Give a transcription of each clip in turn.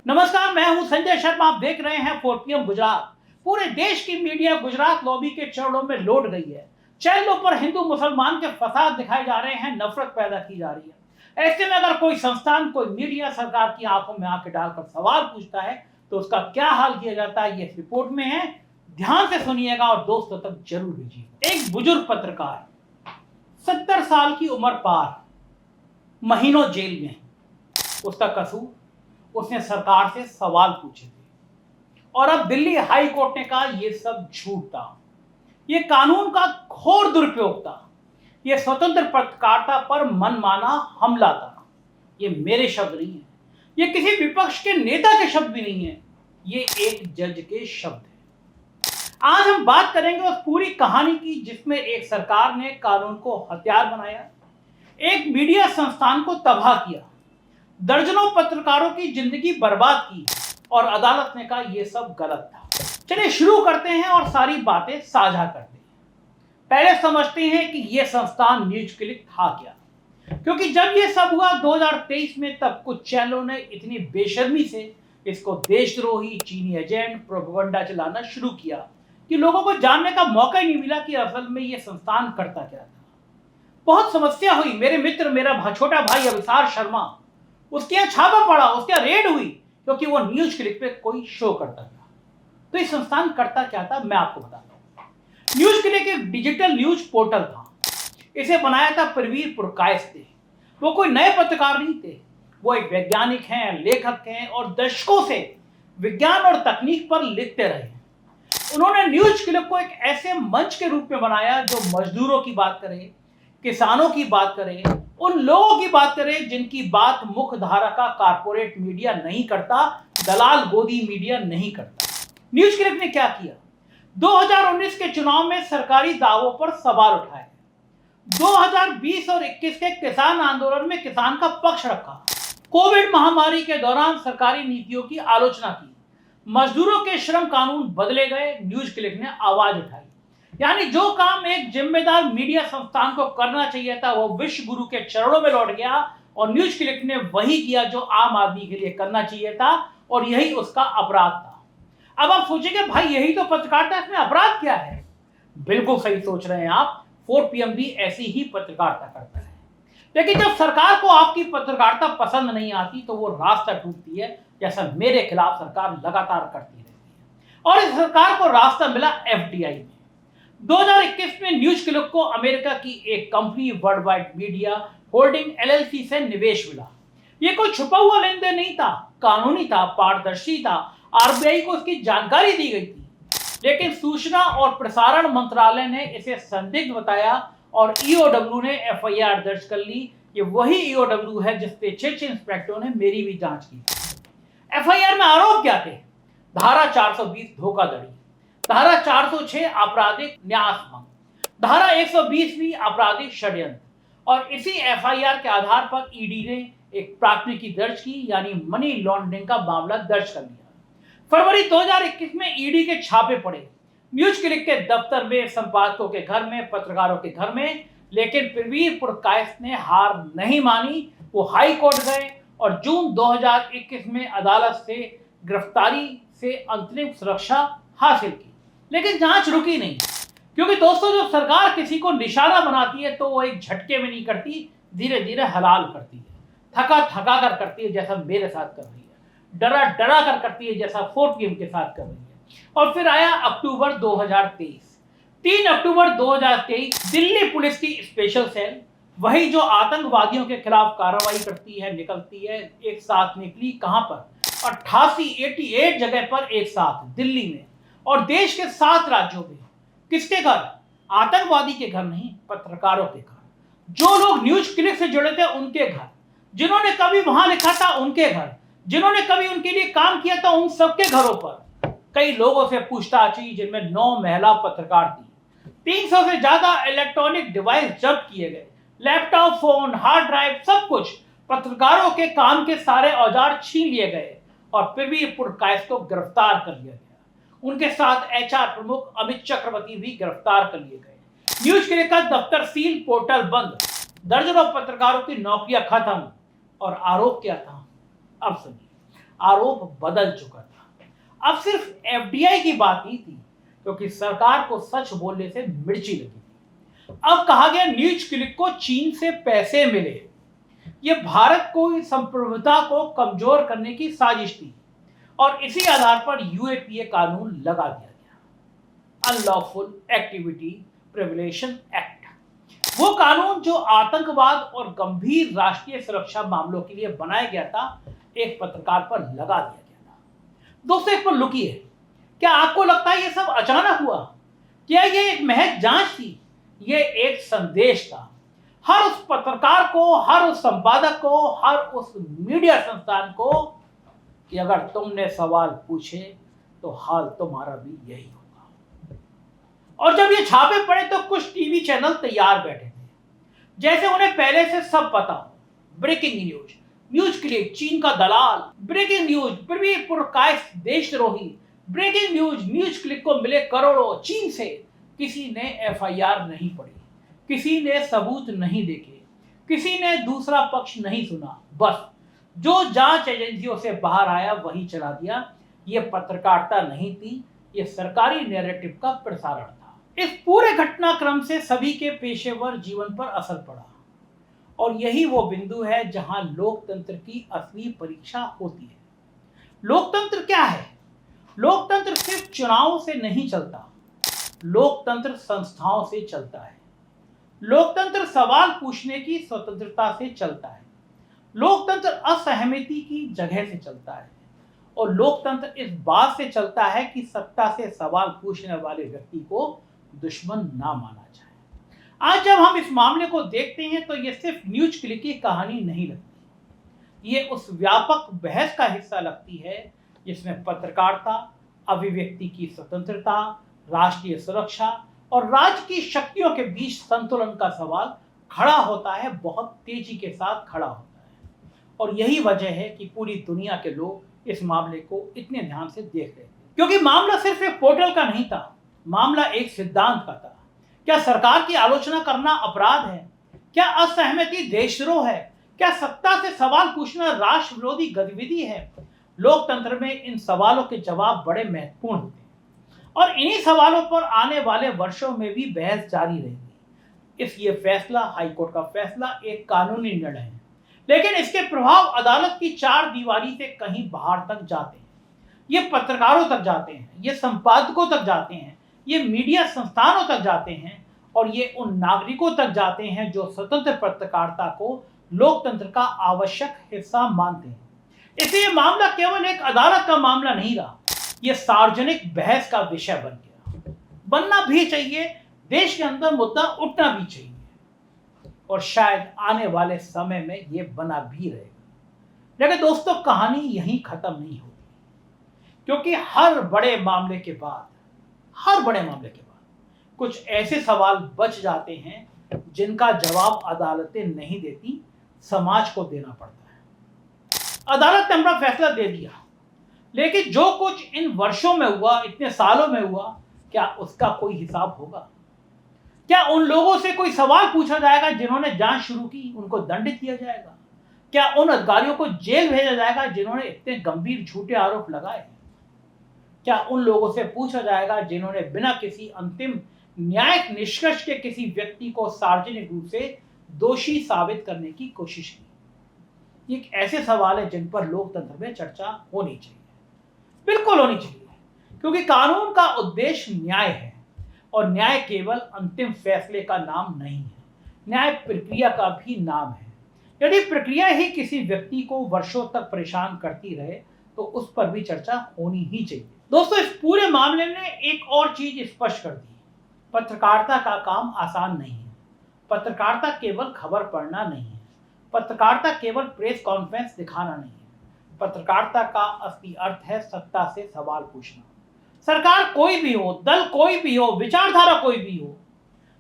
नमस्कार, मैं हूं संजय शर्मा। आप देख रहे हैं 4PM गुजरात। पूरे देश की मीडिया गुजरात लॉबी के चरणों में लौट गई है। चैनलों पर हिंदू मुसलमान के फसाद दिखाए जा रहे हैं, नफरत पैदा की जा रही है। ऐसे में अगर कोई संस्थान, कोई मीडिया सरकार की आंखों में आंखें डालकर सवाल पूछता है तो उसका क्या हाल किया जाता है, ये इस रिपोर्ट में है। ध्यान से सुनिएगा और दोस्तों तक जरूर भेजिएगा। एक बुजुर्ग पत्रकार 70 साल की उम्र पार, महीनों जेल में। उसका कसूर, उसने सरकार से सवाल पूछे थे और अब दिल्ली हाई कोर्ट ने कहा यह सब झूठ था, यह कानून का घोर दुरुपयोग था, यह स्वतंत्र पत्रकारिता पर मनमाना हमला था। ये मेरे शब्द नहीं है, ये किसी विपक्ष के नेता के शब्द भी नहीं है, ये एक जज के शब्द है। आज हम बात करेंगे उस पूरी कहानी की जिसमें एक सरकार ने कानून को हथियार बनाया, एक मीडिया संस्थान को तबाह किया, दर्जनों पत्रकारों की जिंदगी बर्बाद की और अदालत ने कहा यह सब गलत था। चलिए शुरू करते हैं और सारी बातें साझा करते हैं। पहले समझते हैं कि यह संस्थान न्यूज क्लिक था क्या, क्योंकि जब यह सब हुआ 2023 में, तब कुछ चैनलों ने इतनी बेशर्मी से इसको देशद्रोही, चीनी एजेंट, प्रोपेगेंडा चलाना शुरू किया कि लोगों को जानने का मौका ही नहीं मिला कि असल में यह संस्थान करता क्या था। बहुत समस्या हुई। मेरे मित्र, मेरा छोटा भाई अविसार शर्मा, उसके यहाँ छापा पड़ा, उसके यहाँ रेड हुई, क्योंकि वो न्यूज क्लिक पे कोई शो करता था। तो ये संस्थान करता क्या था, मैं आपको बताता हूँ। न्यूज क्लिक एक डिजिटल न्यूज पोर्टल था। इसे बनाया था प्रवीर पुरकायस्थ ने। वो कोई नए पत्रकार नहीं थे, वो एक वैज्ञानिक हैं, लेखक हैं और दशकों से विज्ञान और तकनीक पर लिखते रहे। उन्होंने न्यूज क्लिक को एक ऐसे मंच के रूप में बनाया जो मजदूरों की बात करे, किसानों की बात करे, उन लोगों की बात करें जिनकी बात मुख्य धारा का कारपोरेट मीडिया नहीं करता, दलाल गोदी मीडिया नहीं करता। न्यूज क्लिक ने क्या किया? 2019 के चुनाव में सरकारी दावों पर सवाल उठाए, 2020 और 21 के किसान आंदोलन में किसान का पक्ष रखा, कोविड महामारी के दौरान सरकारी नीतियों की आलोचना की, मजदूरों के श्रम कानून बदले गए, न्यूज क्लिक ने आवाज उठाई। यानी जो काम एक जिम्मेदार मीडिया संस्थान को करना चाहिए था, वो विश्व गुरु के चरणों में लौट गया और न्यूज क्लिक ने वही किया जो आम आदमी के लिए करना चाहिए था, और यही उसका अपराध था। अब आप सोचेंगे भाई यही तो पत्रकारिता, इसमें अपराध क्या है? बिल्कुल सही सोच रहे हैं आप। 4PM भी ऐसी ही पत्रकारिता करता है। लेकिन जब सरकार को आपकी पत्रकारिता पसंद नहीं आती तो वो रास्ता ढूंढती है, जैसा मेरे खिलाफ सरकार लगातार करती रहती है। और इस सरकार को रास्ता मिला FDI में। 2021 में न्यूज क्लिक को अमेरिका की एक company world wide media holding LLC से निवेश मिला। यह कोई छुपा हुआ लेन देन नहीं था, कानूनी था, पारदर्शी था, RBI को इसकी जानकारी दी गई थी। लेकिन सूचना और प्रसारण मंत्रालय ने इसे संदिग्ध बताया और EOW ने FIR दर्ज कर ली। ये वही EOW है जिस पे 6 इंस्पेक्टरों ने मेरी भी जांच की। FIR में आरोप क्या थे? धारा 420 धोखाधड़ी, धारा 406 आपराधिक न्यासभंग, धारा 120 आपराधिक षड्यंत्र। और इसी FIR के आधार पर ED ने एक प्राथमिकी दर्ज की, यानी मनी लॉन्ड्रिंग का मामला दर्ज कर लिया। फरवरी 2021 में ED के छापे पड़े, न्यूज क्लिक के दफ्तर में, संपादकों के घर में, पत्रकारों के घर में। लेकिन प्रवीर पुरकायस्थ ने हार नहीं मानी। वो हाई कोर्ट गए और जून 2021 में अदालत से गिरफ्तारी से अंतरिम सुरक्षा हासिल की। लेकिन जांच रुकी नहीं, क्योंकि दोस्तों जब सरकार किसी को निशाना बनाती है तो वो एक झटके में नहीं करती, धीरे धीरे हलाल करती है, थका थका कर करती है, जैसा मेरे साथ कर रही है, डरा डरा कर करती है, जैसा 4PM के साथ कर रही है। और फिर आया अक्टूबर 2023। 3 अक्टूबर 2023 दिल्ली पुलिस की स्पेशल सेल, वही जो आतंकवादियों के खिलाफ कार्रवाई करती है, निकलती है, एक साथ निकली। कहां पर? 88 जगह पर एक साथ दिल्ली में और देश के 7 राज्यों में। किसके घर? आतंकवादी के घर नहीं, पत्रकारों के घर, जो लोग न्यूज क्लिक से जुड़े थे उनके घर, जिन्होंने कभी वहां लिखा था उनके घर, जिन्होंने कभी उनके लिए काम किया था उन सबके घरों पर कई लोगों से पूछताछ हुई, जिनमें 9 महिला पत्रकार थी। 300 से ज्यादा इलेक्ट्रॉनिक डिवाइस जब्त किए गए, लैपटॉप, फोन, हार्ड ड्राइव, सब कुछ। पत्रकारों के काम के सारे औजार छीन लिए गए और प्रवीर पुरकायस्थ को गिरफ्तार कर लिया गया। उनके साथ HR प्रमुख अमित चक्रवर्ती भी गिरफ्तार कर लिए गए। न्यूज क्लिक का दफ्तर सील, पोर्टल बंद, दर्जनों पत्रकारों की नौकरियां खत्म। और आरोप क्या था? अब सुनिए। आरोप बदल चुका था। अब सिर्फ एफडीआई की बात ही थी, क्योंकि सरकार को सच बोलने से मिर्ची लगी थी। अब कहा गया न्यूज क्लिक को चीन से पैसे मिले। यह भारत को संप्रभुता को कमजोर करने की साजिश थी और इसी आधार पर यूएपीए कानून लगा दिया गया, अनलॉफुल एक्टिविटी प्रिविलेशन एक्ट। वो कानून जो आतंकवाद और गंभीर राष्ट्रीय सुरक्षा मामलों के लिए बनाया गया था, एक पत्रकार पर लगा दिया गया था। दोस्तों, एक पर लुकिए, क्या आपको लगता है ये सब अचानक हुआ? क्या ये एक महज जांच थी? ये एक संदेश था हर उस पत्रकार को, हर उस संपादक को, हर उस मीडिया संस्थान को कि अगर तुमने सवाल पूछे तो हाल तुम्हारा भी यही होगा। और जब ये छापे पड़े तो कुछ टीवी चैनल तैयार बैठे थे, जैसे उन्हें पहले से सब पता हो। ब्रेकिंग न्यूज, न्यूज क्लिक चीन का दलाल, ब्रेकिंग न्यूज पृथ्वी पुरकायस्थ देशद्रोही, ब्रेकिंग न्यूज न्यूज क्लिक को मिले करोड़ों चीन से। किसी ने एफआईआर नहीं पढ़ी, किसी ने सबूत नहीं देखे, किसी ने दूसरा पक्ष नहीं सुना, बस जो जांच एजेंसियों से बाहर आया वही चला दिया। ये पत्रकारिता नहीं थी, ये सरकारी नैरेटिव का प्रसारण था। इस पूरे घटनाक्रम से सभी के पेशेवर जीवन पर असर पड़ा और यही वो बिंदु है जहां लोकतंत्र की असली परीक्षा होती है। लोकतंत्र क्या है? लोकतंत्र सिर्फ चुनाव से नहीं चलता, लोकतंत्र संस्थाओं से चलता है। लोकतंत्र सवाल पूछने की स्वतंत्रता से चलता है। लोकतंत्र असहमति की जगह से चलता है और लोकतंत्र इस बात से चलता है कि सत्ता से सवाल पूछने वाले व्यक्ति को दुश्मन ना माना जाए। आज जब हम इस मामले को देखते हैं तो यह सिर्फ न्यूज क्लिक की कहानी नहीं लगती, ये उस व्यापक बहस का हिस्सा लगती है जिसमें पत्रकारिता, अभिव्यक्ति की स्वतंत्रता, राष्ट्रीय सुरक्षा और राज्य की शक्तियों के बीच संतुलन का सवाल खड़ा होता है, बहुत तेजी के साथ खड़ा होता है। और यही वजह है कि पूरी दुनिया के लोग इस मामले को इतने ध्यान से देख रहे थे, क्योंकि मामला सिर्फ एक पोर्टल का नहीं था, मामला एक सिद्धांत का था। क्या सरकार की आलोचना करना अपराध है? क्या असहमति देशद्रोह है? क्या सत्ता से सवाल पूछना राष्ट्र विरोधी गतिविधि है? लोकतंत्र में इन सवालों के जवाब बड़े महत्वपूर्ण होते हैं और इन्हीं सवालों पर आने वाले वर्षों में भी बहस जारी रहेगी। ये फैसला, हाईकोर्ट का फैसला, एक कानूनी निर्णय है, लेकिन इसके प्रभाव अदालत की चार दीवारी से कहीं बाहर तक जाते हैं। ये पत्रकारों तक जाते हैं, ये संपादकों तक जाते हैं, ये मीडिया संस्थानों तक जाते हैं और ये उन नागरिकों तक जाते हैं जो स्वतंत्र पत्रकारिता को लोकतंत्र का आवश्यक हिस्सा मानते हैं। इसलिए मामला केवल एक अदालत का मामला नहीं रहा, यह सार्वजनिक बहस का विषय बन गया। बनना भी चाहिए, देश के अंदर मुद्दा उठना भी चाहिए और शायद आने वाले समय में यह बना भी रहेगा। लेकिन दोस्तों, कहानी यहीं खत्म नहीं होती, क्योंकि हर बड़े मामले के बाद कुछ ऐसे सवाल बच जाते हैं जिनका जवाब अदालतें नहीं देती, समाज को देना पड़ता है। अदालत ने अपना फैसला दे दिया, लेकिन जो कुछ इन वर्षों में हुआ, इतने सालों में हुआ, क्या उसका कोई हिसाब होगा? क्या उन लोगों से कोई सवाल पूछा जाएगा जिन्होंने जांच शुरू की, उनको दंडित किया जाएगा? क्या उन अधिकारियों को जेल भेजा जाएगा जिन्होंने इतने गंभीर झूठे आरोप लगाए? क्या उन लोगों से पूछा जाएगा जिन्होंने बिना किसी अंतिम न्यायिक निष्कर्ष के किसी व्यक्ति को सार्वजनिक रूप से दोषी साबित करने की कोशिश की? एक ऐसे सवाल है जिन पर लोकतंत्र में चर्चा होनी चाहिए, बिल्कुल होनी चाहिए, क्योंकि कानून का उद्देश्य न्याय है और न्याय केवल अंतिम फैसले का नाम नहीं है, न्याय प्रक्रिया का भी नाम है। यदि प्रक्रिया ही किसी व्यक्ति को वर्षों तक परेशान करती रहे तो उस पर भी चर्चा होनी ही चाहिए। दोस्तों, इस पूरे मामले ने एक और चीज स्पष्ट कर दी, पत्रकारिता का काम आसान नहीं है। पत्रकारिता केवल खबर पढ़ना नहीं है, पत्रकारिता केवल प्रेस कॉन्फ्रेंस दिखाना नहीं है। पत्रकारिता का असली अर्थ है सत्ता से सवाल पूछना। सरकार कोई भी हो, दल कोई भी हो, विचारधारा कोई भी हो,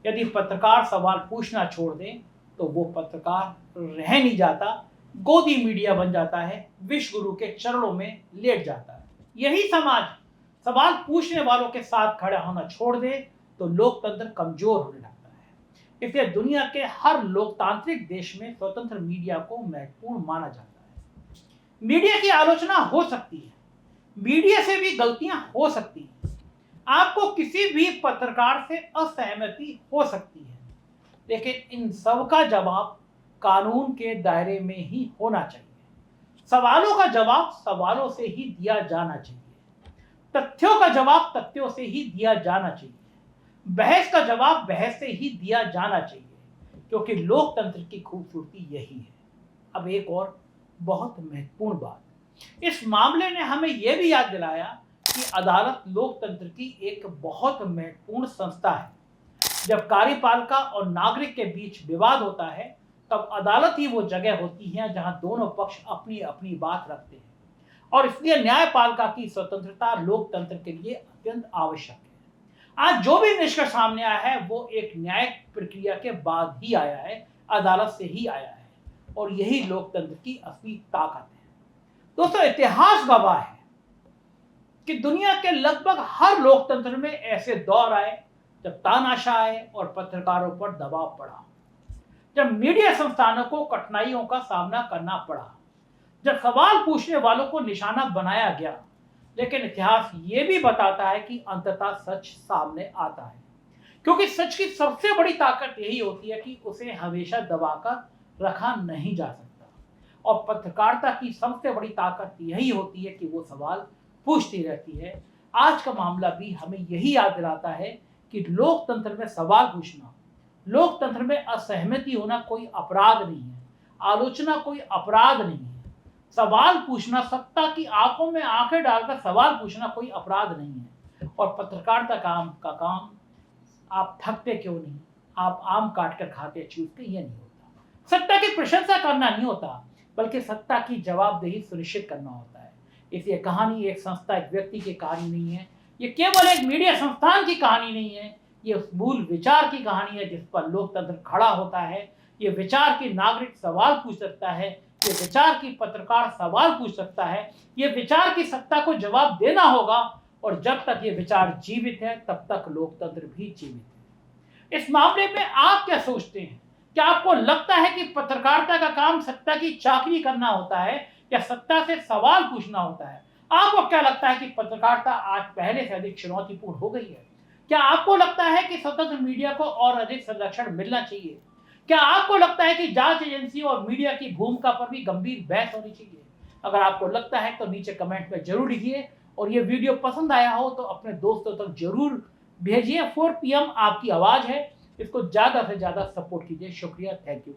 यदि पत्रकार सवाल पूछना छोड़ दे तो वो पत्रकार रह नहीं जाता, गोदी मीडिया बन जाता है, विश्व गुरु के चरणों में लेट जाता है। यही समाज सवाल पूछने वालों के साथ खड़ा होना छोड़ दे तो लोकतंत्र कमजोर होने लगता है। इसलिए दुनिया के हर लोकतांत्रिक देश में स्वतंत्र मीडिया को महत्वपूर्ण माना जाता है। मीडिया की आलोचना हो सकती है, मीडिया से भी गलतियां हो सकती हैं, आपको किसी भी पत्रकार से असहमति हो सकती है, लेकिन इन सब का जवाब कानून के दायरे में ही होना चाहिए। सवालों का जवाब सवालों से ही दिया जाना चाहिए, तथ्यों का जवाब तथ्यों से ही दिया जाना चाहिए, बहस का जवाब बहस से ही दिया जाना चाहिए, क्योंकि लोकतंत्र की खूबसूरती यही है। अब एक और बहुत महत्वपूर्ण बात, इस मामले ने हमें यह भी याद दिलाया कि अदालत लोकतंत्र की एक बहुत महत्वपूर्ण संस्था है। जब कार्यपालिका और नागरिक के बीच विवाद होता है, तब अदालत ही वो जगह होती है जहां दोनों पक्ष अपनी अपनी बात रखते हैं, और इसलिए न्यायपालिका की स्वतंत्रता लोकतंत्र के लिए अत्यंत आवश्यक है। आज जो भी निष्कर्ष सामने आया है वो एक न्यायिक प्रक्रिया के बाद ही आया है, अदालत से ही आया है, और यही लोकतंत्र की असली ताकत है। दोस्तों, इतिहास गवाह है कि दुनिया के लगभग हर लोकतंत्र में ऐसे दौर आए जब तानाशाह आए और पत्रकारों पर दबाव पड़ा, जब मीडिया संस्थानों को कठिनाइयों का सामना करना पड़ा, जब सवाल पूछने वालों को निशाना बनाया गया। लेकिन इतिहास ये भी बताता है कि अंततः सच सामने आता है, क्योंकि सच की सबसे बड़ी ताकत यही होती है कि उसे हमेशा दबाकर रखा नहीं जा सकता, और पत्रकारिता की सबसे बड़ी ताकत यही होती है कि वो सवाल पूछती रहती है। आज का मामला भी हमें यही याद दिलाता है कि लोकतंत्र में सवाल पूछना, लोकतंत्र में असहमति होना कोई अपराध नहीं है, आलोचना कोई अपराध नहीं है, सवाल पूछना, सत्ता की आंखों में आंखें डालकर सवाल पूछना कोई अपराध नहीं है। और पत्रकारिता का काम आप थकते क्यों नहीं, आप आम काट कर खाते चूस के, ये नहीं होता। सत्ता की प्रशंसा करना नहीं होता, बल्कि सत्ता की जवाबदेही सुनिश्चित करना होता है। इसलिए कहानी एक संस्था, एक व्यक्ति की कहानी नहीं है, ये केवल एक मीडिया संस्थान की कहानी नहीं है, ये उस मूल विचार की कहानी है जिस पर लोकतंत्र खड़ा होता है। ये विचार की नागरिक सवाल पूछ सकता है, ये विचार की पत्रकार सवाल पूछ सकता है, ये विचार की सत्ता को जवाब देना होगा, और जब तक ये विचार जीवित है तब तक लोकतंत्र भी जीवित है। इस मामले में आप क्या सोचते हैं? क्या आपको लगता है कि पत्रकारिता का काम सत्ता की चाकरी करना होता है या सत्ता से सवाल पूछना होता है? आपको क्या लगता है कि पत्रकारिता आज पहले से अधिक चुनौतीपूर्ण हो गई है? क्या आपको लगता है कि स्वतंत्र मीडिया को और अधिक संरक्षण मिलना चाहिए? क्या आपको लगता है कि जांच एजेंसियों और मीडिया की भूमिका पर भी गंभीर बहस होनी चाहिए? अगर आपको लगता है तो नीचे कमेंट में जरूर लिखिए, और ये वीडियो पसंद आया हो तो अपने दोस्तों तक जरूर भेजिए। 4 PM आपकी आवाज है, इसको ज्यादा से ज्यादा सपोर्ट कीजिए। शुक्रिया, थैंक यू।